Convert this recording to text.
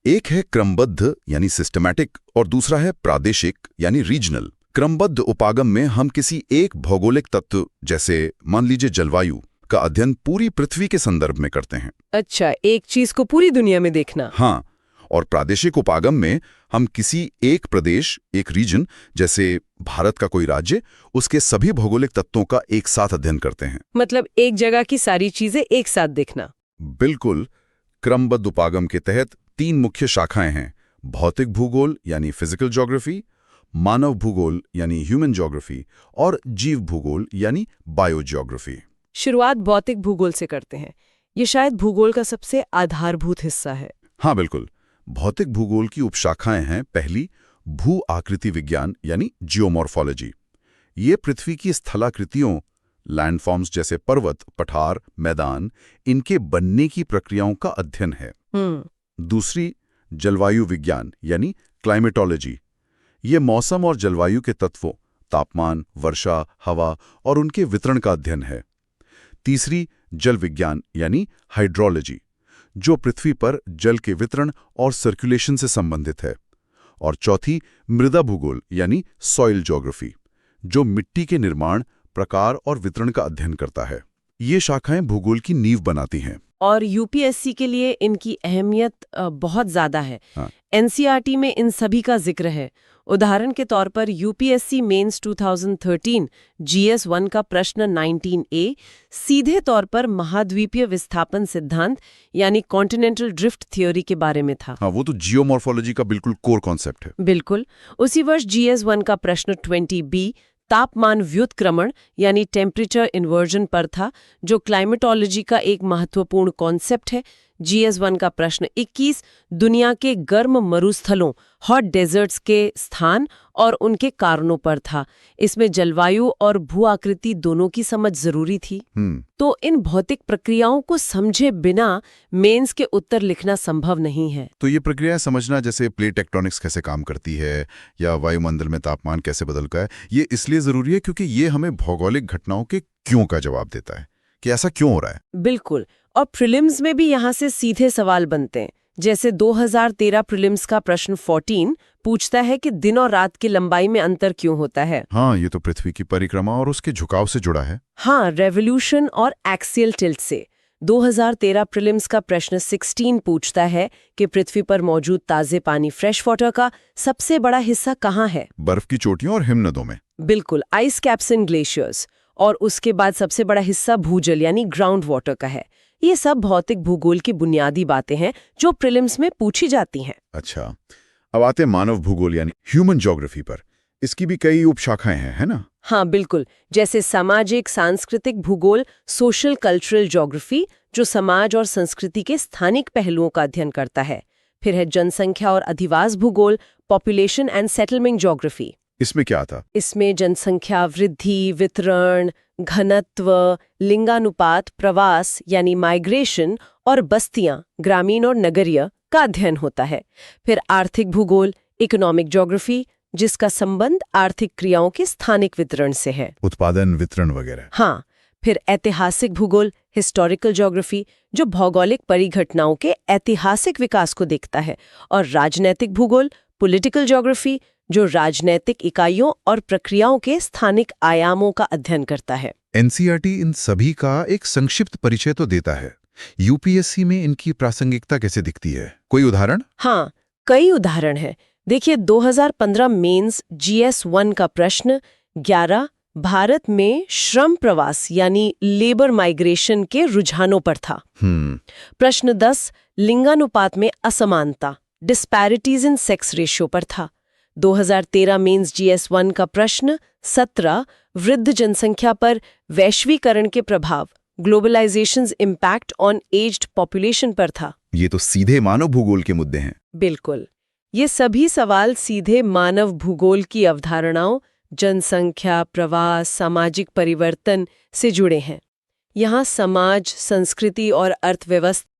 एक है क्रमबद्ध यानी सिस्टमैटिक और दूसरा है प्रादेशिक यानी रीजनल। क्रमबद्ध उपागम में हम किसी एक भौगोलिक तत्व जैसे मान लीजिए जलवायु का अध्ययन पूरी पृथ्वी के संदर्भ में करते हैं। अच्छा, एक चीज को पूरी दुनिया में देखना। हाँ, और प्रादेशिक उपागम में हम किसी एक प्रदेश, एक रीजन जैसे भारत का कोई राज्य, उसके सभी भौगोलिक तत्वों का एक साथ अध्ययन करते हैं। मतलब एक जगह की सारी चीजें एक साथ देखना। बिल्कुल। क्रमबद्ध उपागम के तहत 3 मुख्य शाखाएं हैं: भौतिक भूगोल यानी फिजिकल ज्योग्राफी, मानव भूगोल यानी ह्यूमन ज्योग्राफी और जीव भूगोल यानी बायो ज्योग्राफी। शुरुआत भौतिक भूगोल से करते हैं। ये शायद भूगोल का सबसे आधारभूत हिस्सा है। हाँ बिल्कुल। भौतिक भूगोल की उपशाखाएं हैं, पहली भू आकृति विज्ञान यानी जियोमॉर्फोलॉजी। ये पृथ्वी की स्थलाकृतियों, लैंडफॉर्म्स जैसे पर्वत, पठार, मैदान, इनके बनने की प्रक्रियाओं का अध्ययन है। दूसरी जलवायु विज्ञान यानी क्लाइमेटोलॉजी। ये मौसम और जलवायु के तत्वों, तापमान, वर्षा, हवा और उनके वितरण का अध्ययन है। तीसरी जल विज्ञान यानी हाइड्रोलॉजी, जो पृथ्वी पर जल के वितरण और सर्कुलेशन से संबंधित है। और चौथी मृदा भूगोल यानी सॉइल ज्योग्राफी, जो मिट्टी के निर्माण, प्रकार और वितरण का अध्ययन करता है। ये शाखाएं भूगोल की नींव बनाती हैं। और यूपीएससी के लिए इनकी अहमियत बहुत ज्यादा है। हाँ। एनसीईआरटी में इन सभी का जिक्र है। उदाहरण के तौर पर यूपीएससी मेंस 2013 GS1 का प्रश्न 19A सीधे तौर पर महाद्वीपीय विस्थापन सिद्धांत यानी कॉन्टिनेंटल ड्रिफ्ट थ्योरी के बारे में था। हाँ, वो तो जियोमॉर्फोलॉजी का बिल्कुल कोर कॉन्सेप्ट है। बिल्कुल। उसी वर्ष GS1 का प्रश्न 20B तापमान व्युत्क्रमण यानी टेम्परेचर इन्वर्जन पर था, जो क्लाइमेटोलॉजी का एक महत्वपूर्ण कॉन्सेप्ट है। GS1 का प्रश्न 21 दुनिया के गर्म मरुस्थलों, हॉट डेजर्ट्स के स्थान और उनके कारणों पर था। इसमें जलवायु और भू आकृति दोनों की समझ जरूरी थी। तो इन भौतिक प्रक्रियाओं को समझे बिना मेंस के उत्तर लिखना संभव नहीं है। तो ये प्रक्रियाएं समझना, जैसे प्लेट टेक्टोनिक्स कैसे काम करती है या वायुमंडल में तापमान कैसे बदलता है, ये इसलिए जरूरी है क्योंकि ये हमें भौगोलिक घटनाओं के क्यों का जवाब देता है कि ऐसा क्यों हो रहा है। बिल्कुल। और प्रीलिम्स में भी यहाँ से सीधे सवाल बनते हैं। जैसे 2013 प्रीलिम्स का प्रश्न 14 पूछता है कि दिन और रात की लंबाई में अंतर क्यों होता है। हाँ, ये तो पृथ्वी की परिक्रमा और उसके झुकाव से जुड़ा है। हाँ, रेवोल्यूशन और एक्सियल टिल्ट से। 2013 प्रीलिम्स का प्रश्न 16 पूछता है कि पृथ्वी पर मौजूद ताजे पानी फ्रेश वाटर का सबसे बड़ा हिस्सा कहाँ है। बर्फ की चोटियों और हिमनदों में। बिल्कुल, आइस कैप्स एंड ग्लेशियर्स। और उसके बाद सबसे बड़ा हिस्सा भूजल यानी ग्राउंड वाटर का है। ये सब भौतिक भूगोल की बुनियादी बातें हैं जो प्रीलिम्स में पूछी जाती हैं। अच्छा, अब आते हैं मानव भूगोल यानी ह्यूमन ज्योग्राफी पर। इसकी भी कई उपशाखाएं हैं, है ना? हाँ बिल्कुल। जैसे सामाजिक सांस्कृतिक भूगोल, सोशल कल्चरल ज्योग्राफी, जो समाज और संस्कृति के स्थानिक पहलुओं का अध्ययन करता है। फिर है जनसंख्या और अधिवास भूगोल, पॉपुलेशन एंड सेटलमेंट ज्योग्राफी। इसमें क्या था? इसमें जनसंख्या वृद्धि, वितरण, घनत्व, लिंगानुपात, प्रवास यानी माइग्रेशन और बस्तियां, ग्रामीण और नगरीय का अध्ययन होता है। फिर आर्थिक भूगोल, इकोनॉमिक ज्योग्राफी, जिसका संबंध आर्थिक क्रियाओं के स्थानिक वितरण से है, उत्पादन, वितरण वगैरह। हाँ। फिर ऐतिहासिक भूगोल, हिस्टोरिकल ज्योग्राफी, जो भौगोलिक परिघटनाओं के ऐतिहासिक विकास को देखता है। और राजनैतिक भूगोल, पॉलिटिकल ज्योग्राफी, जो राजनैतिक इकाइयों और प्रक्रियाओं के स्थानिक आयामों का अध्ययन करता है। एनसीईआरटी इन सभी का एक संक्षिप्त परिचय तो देता है। यूपीएससी में इनकी प्रासंगिकता कैसे दिखती है? कोई उदाहरण? हाँ, कई उदाहरण हैं। देखिए, 2015 मेंस GS1 का प्रश्न 11 भारत में श्रम प्रवास यानी लेबर माइग्रेशन के रुझानों पर था। प्रश्न 10 लिंगानुपात में असमानता, डिस्पैरिटीज इन सेक्स रेशियो पर था। 2013 मेंस GS1 का प्रश्न 17 वृद्ध जनसंख्या पर वैश्वीकरण के प्रभाव, ग्लोबलाइजेशंस इम्पैक्ट ऑन एज्ड पॉपुलेशन पर था। ये तो सीधे मानव भूगोल के मुद्दे हैं। बिल्कुल। ये सभी सवाल सीधे मानव भूगोल की अवधारणाओं, जनसंख्या, प्रवास, सामाजिक परिवर्तन से जुड़े हैं। यहाँ समाज, संस्कृति और अर्थव्यवस्था